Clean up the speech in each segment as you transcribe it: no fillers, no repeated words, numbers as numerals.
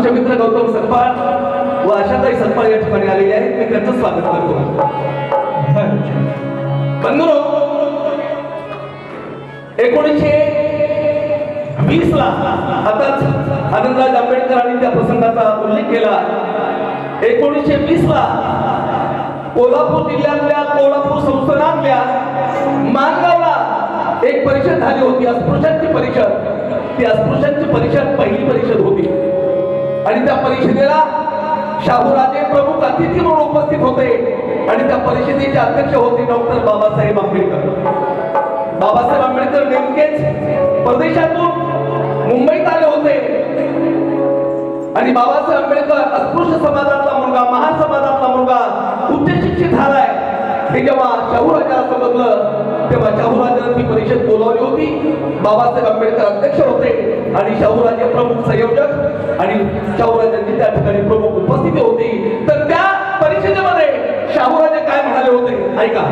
आमचे मित्र गौतम सकपाळ व आशाताई सकपाळ या ठिकाणी आलेले आहेत. मी त्यांचं स्वागत करतो. बंधुरो, 1920 ला आताच आनंदराज आंबेडकरांनी त्या प्रसंगाचा उल्लेख केला. 1920 ला कोल्हापूर जिल्ह्यातल्या कोल्हापूर संस्थानातल्या माणगावला एक परिषद झाली होती, अस्पृश्यांची परिषद. ती अस्पृश्यांची परिषद पहिली परिषद होती आणि त्या परिषदेला शाहूराजे प्रमुख अतिथी म्हणून उपस्थित होते आणि त्या परिषदेचे अध्यक्ष होते डॉक्टर बाबासाहेब आंबेडकर. बाबासाहेब आंबेडकर नेमकेच परदेशातून मुंबईत आले होते आणि बाबासाहेब आंबेडकर अस्पृश्य समाजातला मुलगा, महासमाजातला मुलगा, उच्च शिक्षित झालाय हे जेव्हा शाहूराजाला समजलं तेव्हा शाहूराजांनी ती परिषद बोलावली होती. बाबासाहेब आंबेडकर अध्यक्ष होते आणि शाहूराजे प्रमुख संयोजक आणि शाहूराजांची त्या ठिकाणी प्रमुख उपस्थिती होती. तर त्या परिषदेमध्ये शाहूराजे काय म्हणाले होते ऐका.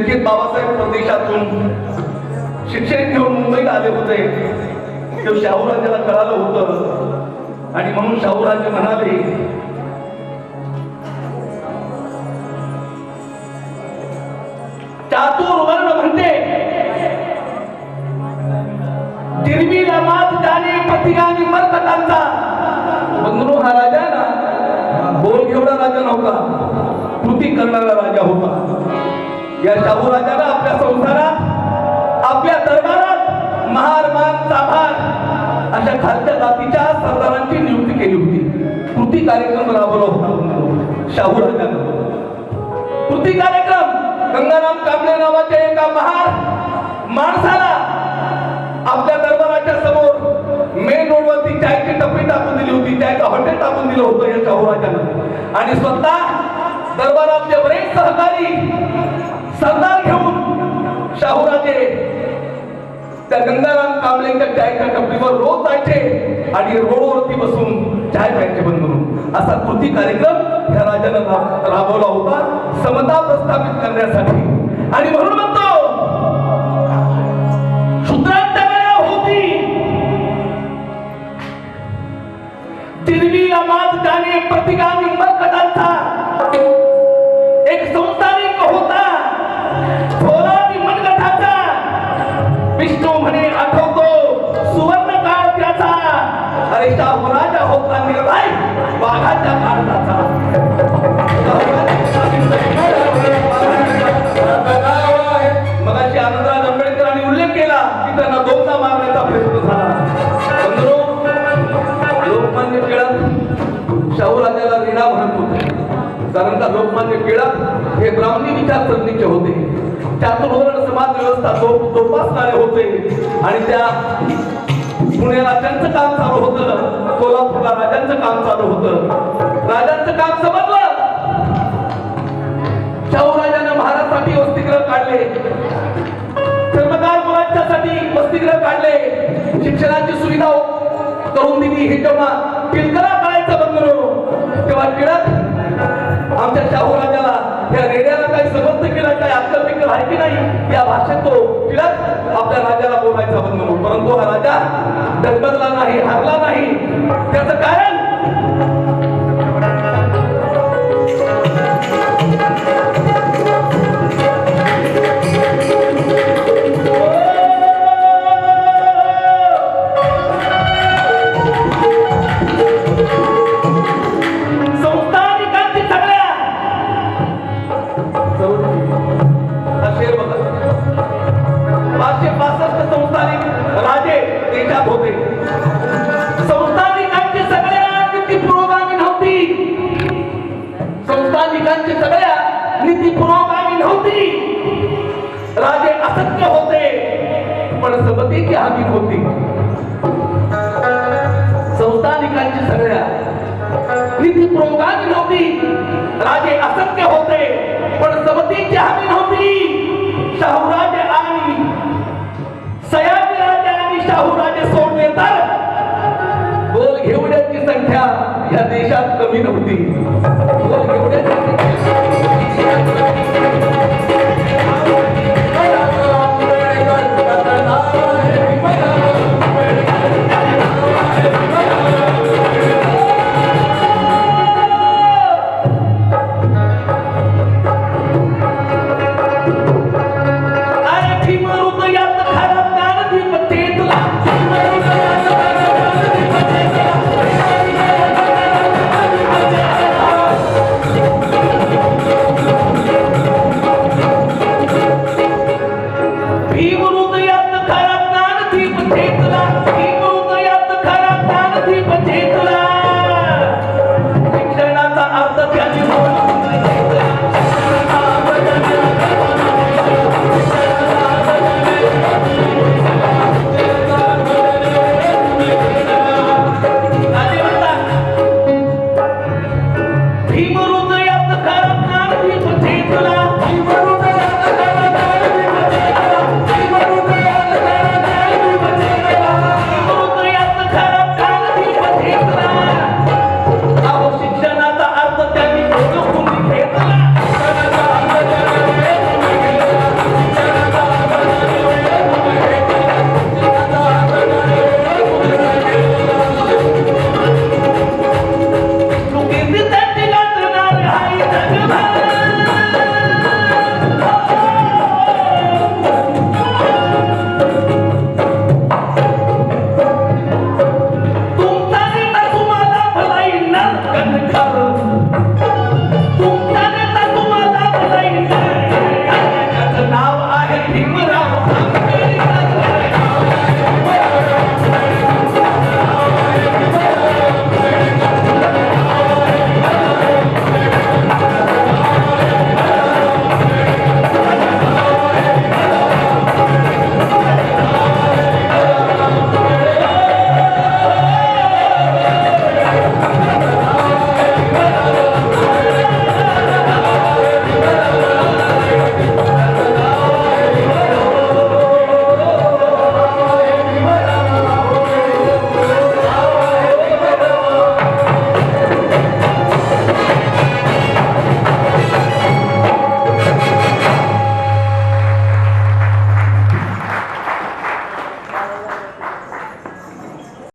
त्यांचे बाबासाहेब परदेशातून शिक्षण घेऊन मुंबईत आले होते. ते शाहूराजाला कळालं होतं आणि म्हणून शाहूराजे म्हणाले, चातुर वर्ण म्हणते जिरवीला मात जाणे पतिगानी मरकटांचा. बंधू हा राजा ना बोल घेवडा राजा नव्हता, कृती करणारा राजा होता. या शाहू राजाला आपल्या संसारात आपल्या दरबारात महार मान चाभार अशा खालच्या जातीच्या सरदारांची नियुक्ती केली होती. कृती कार्यक्रम राबवला होता शाहू राजानं. कृती कार्यक्रम गंगाराम कांबळे नावाच्या एका महार माणसाला आपल्या दरबाराच्या समोर मेन रोडवरती चायची टपरी टाकून दिली होती, चायचं हॉटेल टाकून दिलं होतं या शाहूराजानं. आणि स्वतः दरबारातले बरेच सहकारी सरदार घेऊन शाहूराजे त्या गंगाराम कांबळेच्या चायच्या टपरीवर रोज जायचे आणि रोडवरती बसून चाय प्यायचे बंधू. असा कृती कार्यक्रम या राजानं राबवला होता समता प्रस्थापित करण्यासाठी. आणि म्हणून म्हणतो शूद्रांच्या गळ्या होती तिरवीला मात जाणे प्रतिगामी मरकटांचा. एक संस्थानिक होता थोराती मनगटाचा, विष्णू म्हणे आठवतो सुवर्ण काळ त्याचा. अरे शाहूराजा होता निर्भय वाघाच्या काळाचा. मगाशी आनंदराज आंबेडकरांनी उल्लेख केला की त्यांना दोनदा मारण्याचा प्रयत्न झाला. लोकमान्य टिळक शाहूराजाला रीडा म्हणत होते, कारण का लोकमान्य टिळक हे ब्राह्मणी विचारसरणीचे होते, चातुर्वर्ण समाज व्यवस्था जोपासणारे होते. आणि त्या पुण्याला त्यांचं काम चालू होतं, कोल्हापूरला राजांचं काम चालू होतं. राजांचं काम समजलं, शाहूराजानं महाराष्ट्रासाठी वसतिगृह काढले, धर्मदार मुलांच्यासाठी वसतिगृह काढले, शिक्षणाची सुविधा करून दिली. हे जेव्हा टिळकाला कळायचं बंधू तेव्हा टिळक आमच्या शाहूराजाला या रेड्याला काही समजतं केलं, काही अक्कल बिक्कल आहे की नाही या भाषेत तो टिळक आपल्या राजाला बोलायचा बंधू. परंतु हा राजा डगमगला नाही, हारला नाही. त्याचं कारण राजे असत्य होते पण समतेची हमी होती. संस्थानिकांची सगळ्या नीती पुरोगामी नव्हती. राजे असत्य होते पण समतेची हमी नव्हती. शाहूराजे आणि सयाजी राजे आणि शाहूराजे सोडले तर बोल घेवड्यांची संख्या या देशात कमी नव्हती. बोल घेवड्यांची